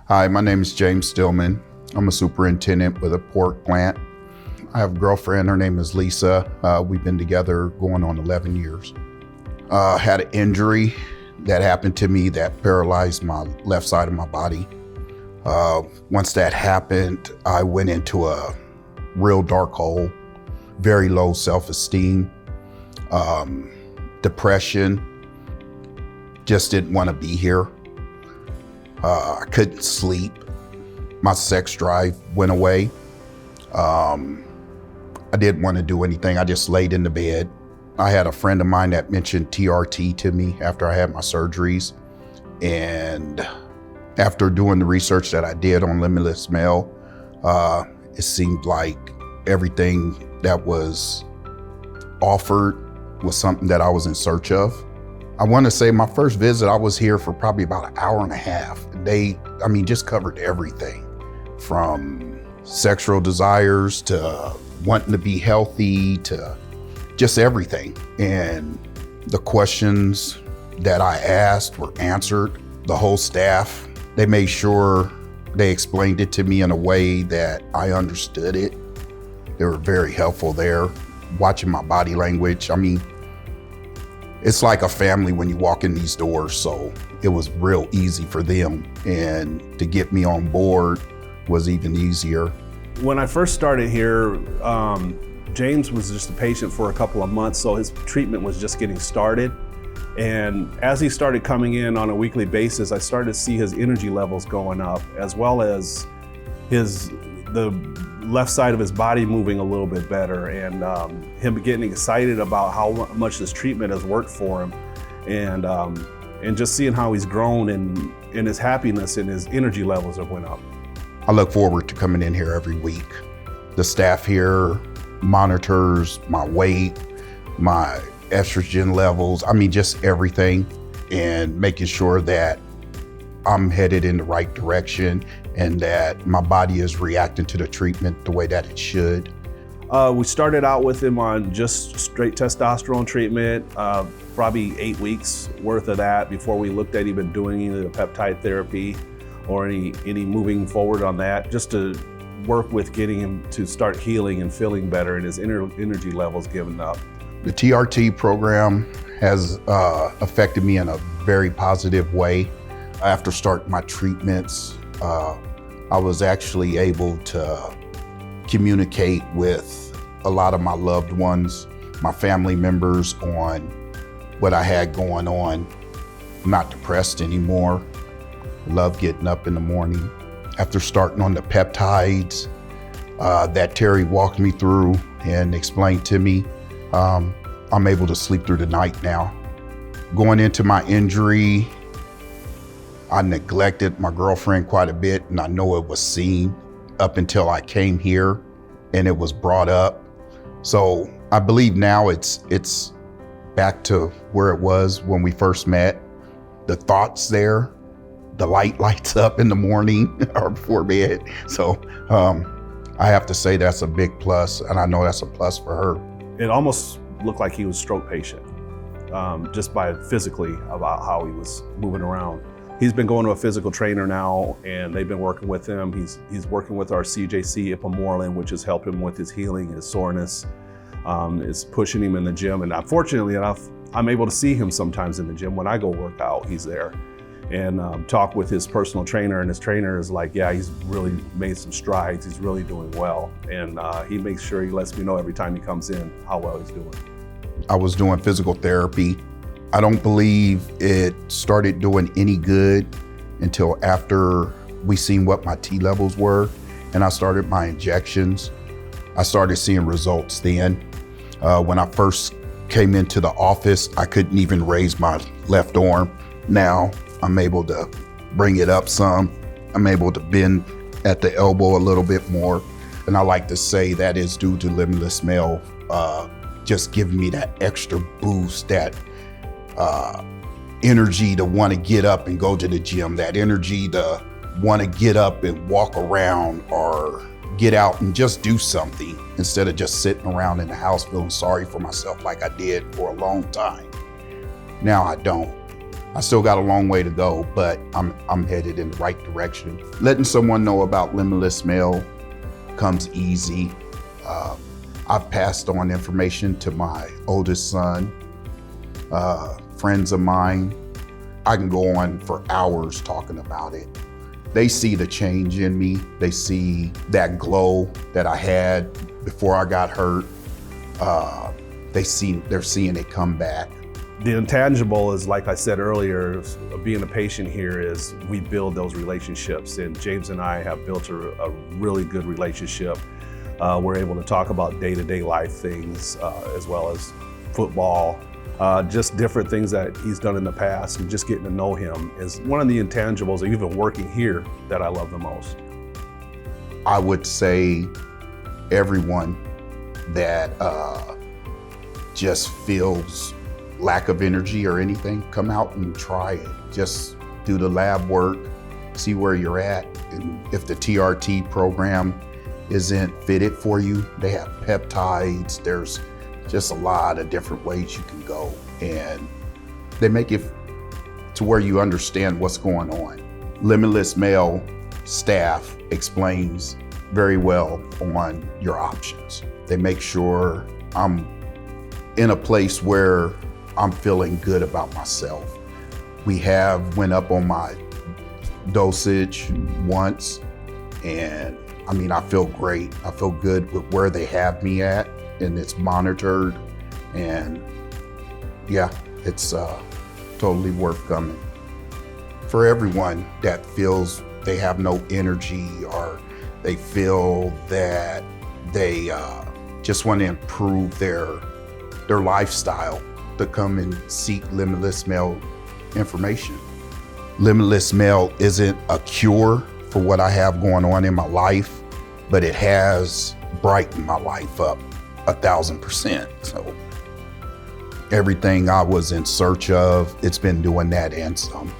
Hi, my name is James Stillman. I'm a superintendent with a pork plant. I have a girlfriend, her name is Lisa. We've been together going on 11 years. Had an injury that happened to me that paralyzed my left side of my body. Once that happened, I went into a real dark hole, very low self-esteem, depression, just didn't want to be here. I couldn't sleep. My sex drive went away. I didn't want to do anything. I just laid in the bed. I had a friend of mine that mentioned TRT to me after I had my surgeries. And after doing the research that I did on Limitless Male, it seemed like everything that was offered was something that I was in search of. I want to say my first visit, I was here for probably about an hour and a half. They just covered everything from sexual desires to wanting to be healthy to just everything. And the questions that I asked were answered. The whole staff, they made sure they explained it to me in a way that I understood it. They were very helpful there, watching my body language. It's like a family when you walk in these doors, so it was real easy for them. And to get me on board was even easier. When I first started here, James was just a patient for a couple of months, so his treatment was just getting started. And as he started coming in on a weekly basis, I started to see his energy levels going up, as well as the left side of his body moving a little bit better, and him getting excited about how much this treatment has worked for him, and just seeing how he's grown and his happiness and his energy levels have went up. I look forward to coming in here every week. The staff here monitors my weight, my estrogen levels, just everything, and making sure that I'm headed in the right direction and that my body is reacting to the treatment the way that it should. We started out with him on just straight testosterone treatment, probably 8 weeks worth of that before we looked at even doing either the peptide therapy or any moving forward on that, just to work with getting him to start healing and feeling better and his energy levels giving up. The TRT program has affected me in a very positive way. After starting my treatments, I was actually able to communicate with a lot of my loved ones, my family members, on what I had going on. I'm not depressed anymore. I love getting up in the morning. After starting on the peptides that Terry walked me through and explained to me, I'm able to sleep through the night now. Going into my injury, I neglected my girlfriend quite a bit, and I know it was seen up until I came here and it was brought up. So I believe now it's back to where it was when we first met. The thought's there, the light lights up in the morning or before bed. So I have to say that's a big plus, and I know that's a plus for her. It almost looked like he was stroke patient, just by physically about how he was moving around. He's been going to a physical trainer now, and they've been working with him. He's working with our CJC Ipamorelin, which has helped him with his healing, his soreness. It's pushing him in the gym, and fortunately enough, I'm able to see him sometimes in the gym. When I go work out, he's there. And talk with his personal trainer, and his trainer is like, yeah, he's really made some strides. He's really doing well. And he makes sure he lets me know every time he comes in how well he's doing. I was doing physical therapy. I don't believe it started doing any good until after we seen what my T levels were, and I started my injections. I started seeing results then. When I first came into the office, I couldn't even raise my left arm. Now I'm able to bring it up some. I'm able to bend at the elbow a little bit more. And I like to say that is due to Limitless Male just giving me that extra boost, that energy to want to get up and go to the gym, that energy to want to get up and walk around or get out and just do something instead of just sitting around in the house feeling sorry for myself like I did for a long time. Now I don't. I still got a long way to go, but I'm headed in the right direction. Letting someone know about Limitless Male comes easy. I've passed on information to my oldest son, friends of mine. I can go on for hours talking about it. They see the change in me. They see that glow that I had before I got hurt. They're seeing it come back. The intangible is, like I said earlier, being a patient here is we build those relationships, and James and I have built a really good relationship. We're able to talk about day-to-day life things as well as football, just different things that he's done in the past, and just getting to know him is one of the intangibles, even working here, that I love the most. I would say everyone that just feels lack of energy or anything, come out and try it. Just do the lab work, see where you're at. And if the TRT program isn't fitted for you, they have peptides. There's just a lot of different ways you can go. And they make it to where you understand what's going on. Limitless Male staff explains very well on your options. They make sure I'm in a place where I'm feeling good about myself. We have went up on my dosage once, and I mean, I feel great. I feel good with where they have me at, and it's monitored, and yeah, it's totally worth coming. For everyone that feels they have no energy, or they feel that they just want to improve their lifestyle, to come and seek Limitless Male information. Limitless Male isn't a cure for what I have going on in my life, but it has brightened my life up 1,000%. So everything I was in search of, it's been doing that and some.